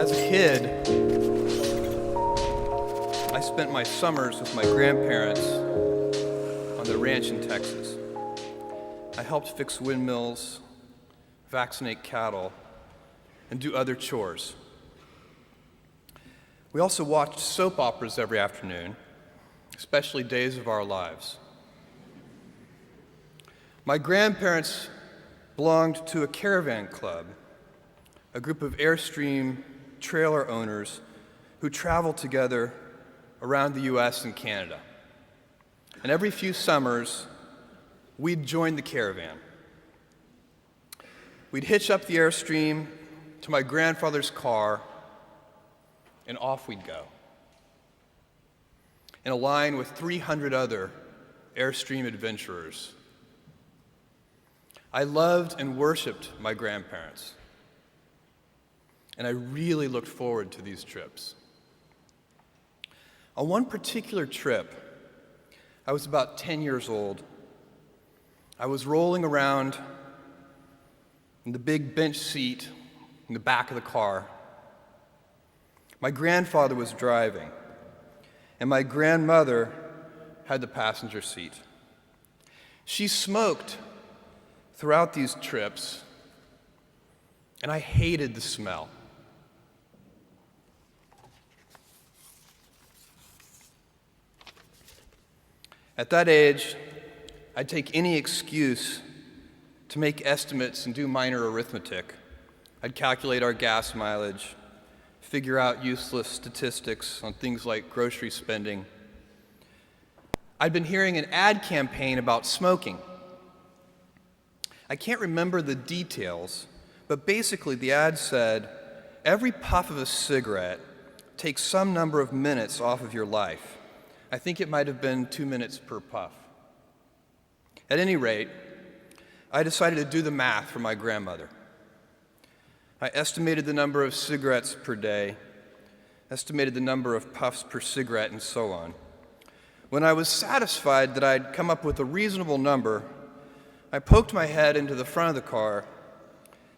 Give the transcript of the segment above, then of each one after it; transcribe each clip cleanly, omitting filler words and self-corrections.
As a kid, I spent my summers with my grandparents on the ranch in Texas. I helped fix windmills, vaccinate cattle, and do other chores. We also watched soap operas every afternoon, especially Days of Our Lives. My grandparents belonged to a caravan club, a group of Airstream trailer owners who traveled together around the US and Canada. And every few summers, we'd join the caravan. We'd hitch up the Airstream to my grandfather's car, and off we'd go, in a line with 300 other Airstream adventurers. I loved and worshiped my grandparents, and I really looked forward to these trips. On one particular trip, I was about 10 years old. I was rolling around in the big bench seat in the back of the car. My grandfather was driving, and my grandmother had the passenger seat. She smoked throughout these trips, and I hated the smell. At that age, I'd take any excuse to make estimates and do minor arithmetic. I'd calculate our gas mileage, figure out useless statistics on things like grocery spending. I'd been hearing an ad campaign about smoking. I can't remember the details, but basically the ad said, every puff of a cigarette takes some number of minutes off of your life. I think it might have been 2 minutes per puff. At any rate, I decided to do the math for my grandmother. I estimated the number of cigarettes per day, estimated the number of puffs per cigarette, and so on. When I was satisfied that I'd come up with a reasonable number, I poked my head into the front of the car,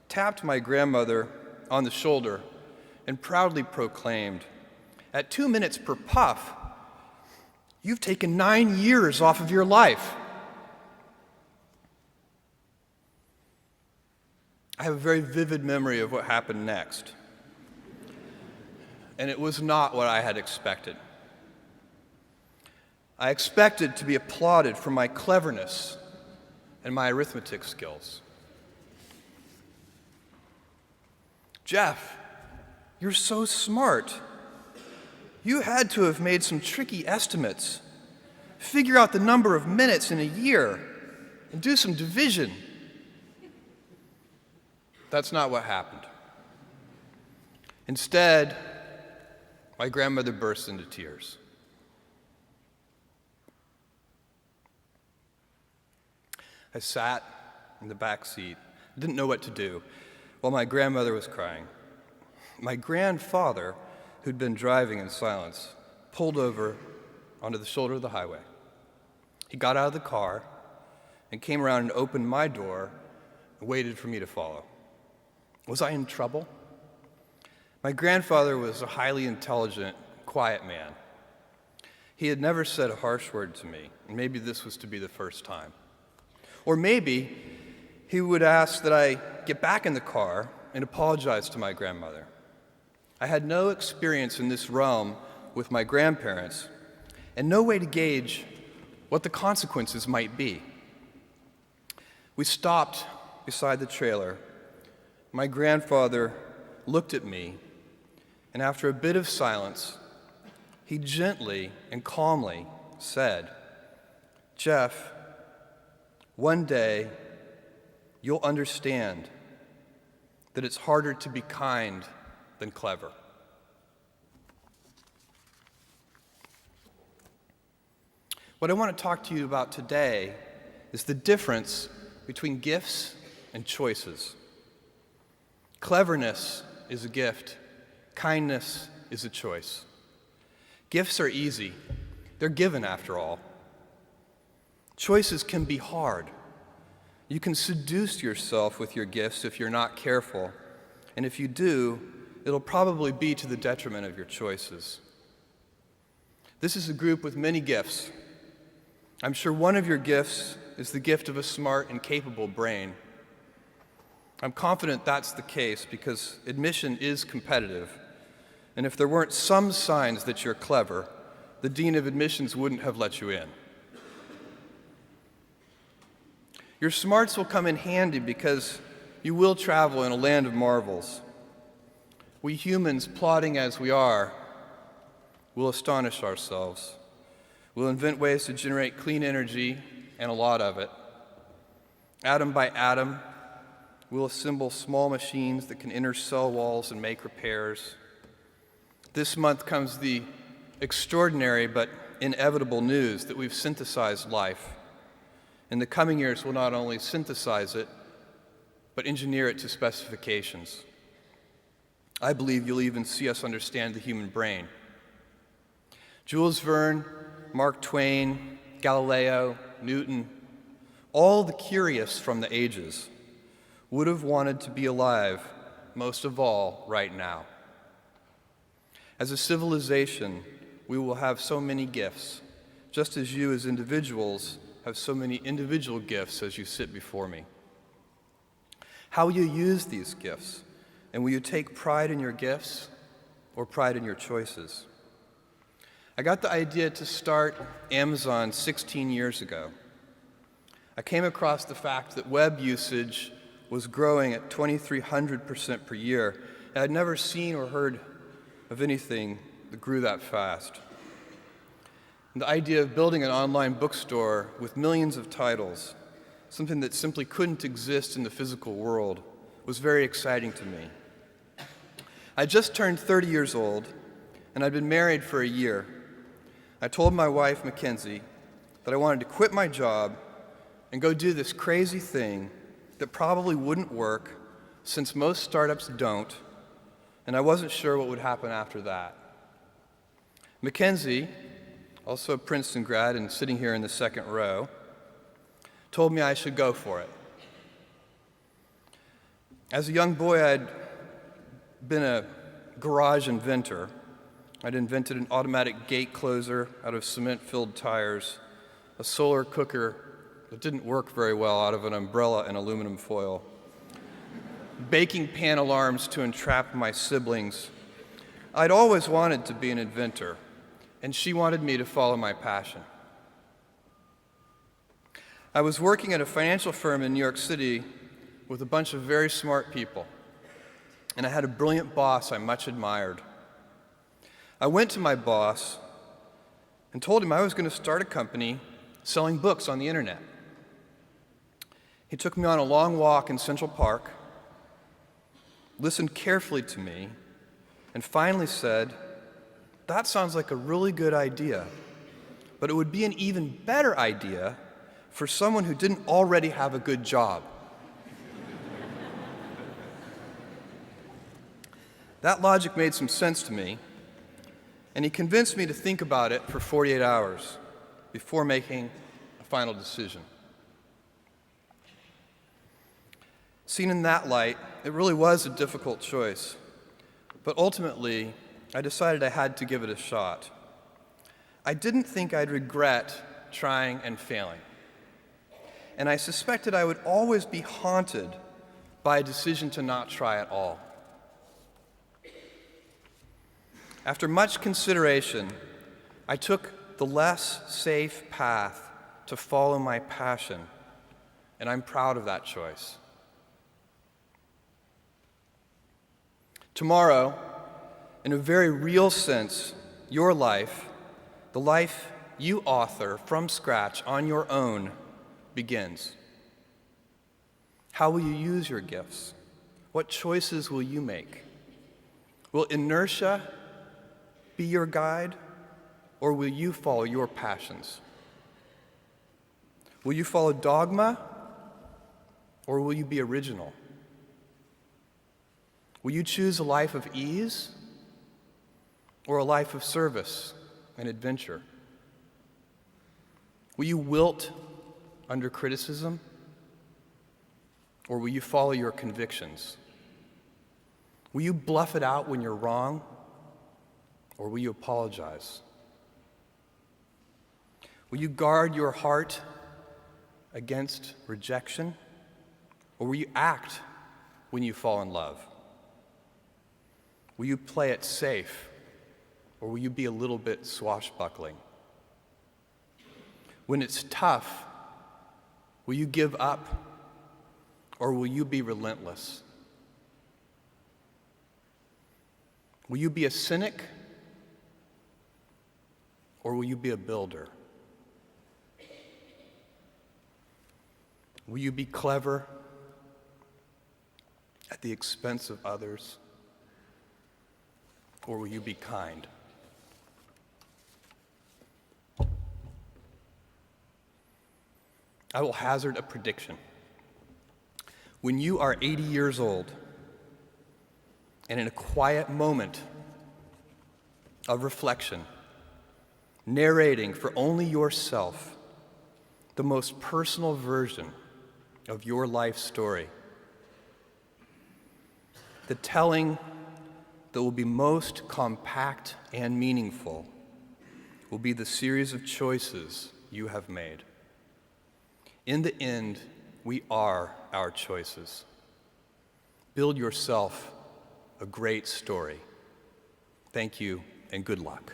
tapped my grandmother on the shoulder, and proudly proclaimed, "At 2 minutes per puff, you've taken 9 years off of your life." I have a very vivid memory of what happened next, and it was not what I had expected. I expected to be applauded for my cleverness and my arithmetic skills. "Jeff, you're so smart. You had to have made some tricky estimates. Figure out the number of minutes in a year and do some division." That's not what happened. Instead, my grandmother burst into tears. I sat in the back seat, didn't know what to do, while my grandmother was crying. My grandfather, who'd been driving in silence, pulled over onto the shoulder of the highway. He got out of the car and came around and opened my door and waited for me to follow. Was I in trouble? My grandfather was a highly intelligent, quiet man. He had never said a harsh word to me, and maybe this was to be the first time. Or maybe he would ask that I get back in the car and apologize to my grandmother. I had no experience in this realm with my grandparents, and no way to gauge what the consequences might be. We stopped beside the trailer. My grandfather looked at me, and after a bit of silence, he gently and calmly said, "Jeff, one day you'll understand that it's harder to be kind than clever." What I want to talk to you about today is the difference between gifts and choices. Cleverness is a gift. Kindness is a choice. Gifts are easy. They're given, after all. Choices can be hard. You can seduce yourself with your gifts if you're not careful, and if you do, it'll probably be to the detriment of your choices. This is a group with many gifts. I'm sure one of your gifts is the gift of a smart and capable brain. I'm confident that's the case because admission is competitive, and if there weren't some signs that you're clever, the dean of admissions wouldn't have let you in. Your smarts will come in handy because you will travel in a land of marvels. We humans, plodding as we are, will astonish ourselves. We'll invent ways to generate clean energy, and a lot of it. Atom by atom, we'll assemble small machines that can enter cell walls and make repairs. This month comes the extraordinary but inevitable news that we've synthesized life. In the coming years, we'll not only synthesize it, but engineer it to specifications. I believe you'll even see us understand the human brain. Jules Verne, Mark Twain, Galileo, Newton, all the curious from the ages would have wanted to be alive, most of all, right now. As a civilization, we will have so many gifts, just as you as individuals have so many individual gifts as you sit before me. How will you use these gifts? And will you take pride in your gifts or pride in your choices? I got the idea to start Amazon 16 years ago. I came across the fact that web usage was growing at 2,300% per year, and I'd never seen or heard of anything that grew that fast. And the idea of building an online bookstore with millions of titles, something that simply couldn't exist in the physical world, was very exciting to me. I just turned 30 years old, and I'd been married for a year. I told my wife, Mackenzie, that I wanted to quit my job and go do this crazy thing that probably wouldn't work, since most startups don't, and I wasn't sure what would happen after that. Mackenzie, also a Princeton grad and sitting here in the second row, told me I should go for it. As a young boy, I'd been a garage inventor. I'd invented an automatic gate closer out of cement-filled tires, a solar cooker that didn't work very well out of an umbrella and aluminum foil, baking pan alarms to entrap my siblings. I'd always wanted to be an inventor, and she wanted me to follow my passion. I was working at a financial firm in New York City with a bunch of very smart people, and I had a brilliant boss I much admired. I went to my boss and told him I was going to start a company selling books on the internet. He took me on a long walk in Central Park, listened carefully to me, and finally said, "That sounds like a really good idea, but it would be an even better idea for someone who didn't already have a good job." That logic made some sense to me, and he convinced me to think about it for 48 hours before making a final decision. Seen in that light, it really was a difficult choice, but ultimately, I decided I had to give it a shot. I didn't think I'd regret trying and failing, and I suspected I would always be haunted by a decision to not try at all. After much consideration, I took the less safe path to follow my passion, and I'm proud of that choice. Tomorrow, in a very real sense, your life, the life you author from scratch on your own, begins. How will you use your gifts? What choices will you make? Will inertia be your guide, or will you follow your passions? Will you follow dogma, or will you be original? Will you choose a life of ease, or a life of service and adventure? Will you wilt under criticism, or will you follow your convictions? Will you bluff it out when you're wrong, or will you apologize? Will you guard your heart against rejection, or will you act when you fall in love? Will you play it safe, or will you be a little bit swashbuckling? When it's tough, will you give up, or will you be relentless? Will you be a cynic, or will you be a builder? Will you be clever at the expense of others, or will you be kind? I will hazard a prediction. When you are 80 years old, and in a quiet moment of reflection, narrating for only yourself the most personal version of your life story, the telling that will be most compact and meaningful will be the series of choices you have made. In the end, we are our choices. Build yourself a great story. Thank you, and good luck.